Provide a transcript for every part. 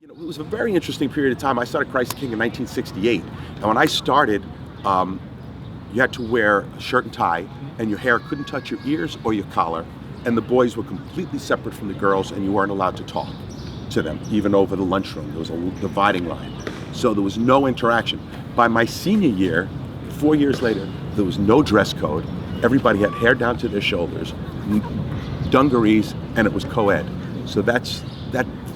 It was a very interesting period of time. I started Christ the King in 1968, and when I started, you had to wear a shirt and tie, and your hair couldn't touch your ears or your collar, and the boys were completely separate from the girls, and you weren't allowed to talk to them, even over the lunchroom. There was a dividing line, so there was no interaction. By my senior year, 4 years later, there was no dress code. Everybody had hair down to their shoulders, dungarees, and it was co-ed. So that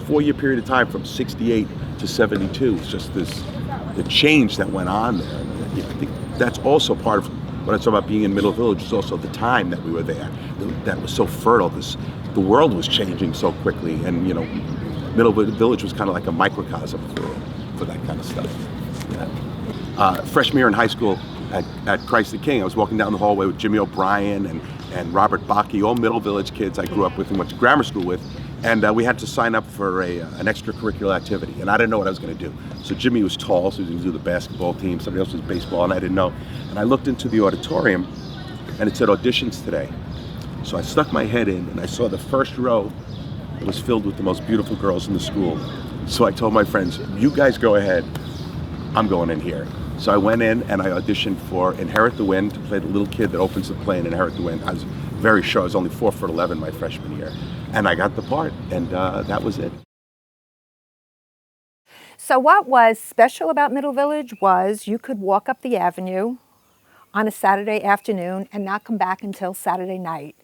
4 year period of time from 68 to 72 was just the change that went on there. And I think that's also part of what I talk about being in Middle Village, is also the time that we were there. That was so fertile. The world was changing so quickly, and Middle Village was kind of like a microcosm for that kind of stuff. Yeah. Freshman year in high school at Christ the King, I was walking down the hallway with Jimmy O'Brien and Robert Bakke, all Middle Village kids I grew up with and went to grammar school with. And we had to sign up for an extracurricular activity, and I didn't know what I was going to do. So Jimmy was tall, so he was going to do the basketball team. Somebody else was baseball, and I didn't know. And I looked into the auditorium, and it said auditions today. So I stuck my head in, and I saw the first row. It was filled with the most beautiful girls in the school. So I told my friends, "You guys go ahead. I'm going in here." So I went in, and I auditioned for Inherit the Wind, to play the little kid that opens the play in Inherit the Wind. I was very short. I was only 4'11" my freshman year. And I got the part, and that was it. So what was special about Middle Village was you could walk up the avenue on a Saturday afternoon and not come back until Saturday night,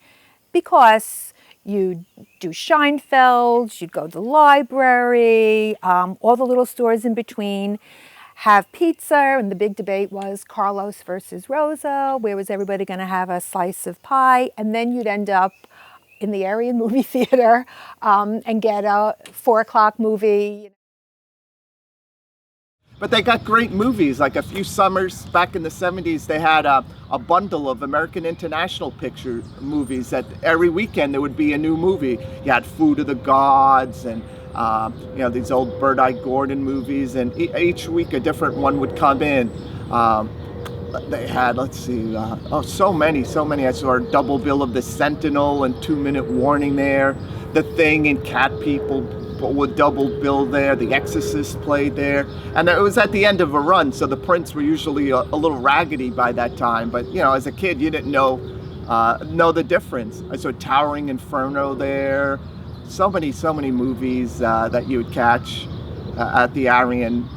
because you'd do Scheinfeld's, you'd go to the library, all the little stores in between, have pizza, and the big debate was Carlos versus Rosa. Where was everybody going to have a slice of pie? And then you'd end up in the area movie theater and get a 4 o'clock movie. But they got great movies. Like a few summers back in the 70s, they had a bundle of American International Picture movies that every weekend there would be a new movie. You had Food of the Gods and these old Bird-Eye Gordon movies, and each week a different one would come in. They had, so many. I saw a double bill of The Sentinel and 2 Minute Warning there. The Thing and Cat People would double bill there. The Exorcist played there. And it was at the end of a run, so the prints were usually a little raggedy by that time. But, as a kid, you didn't know the difference. I saw Towering Inferno there. So many movies that you would catch at the Arian.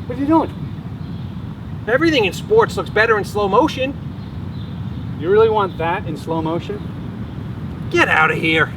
What are you doing? Everything in sports looks better in slow motion. You really want that in slow motion? Get out of here.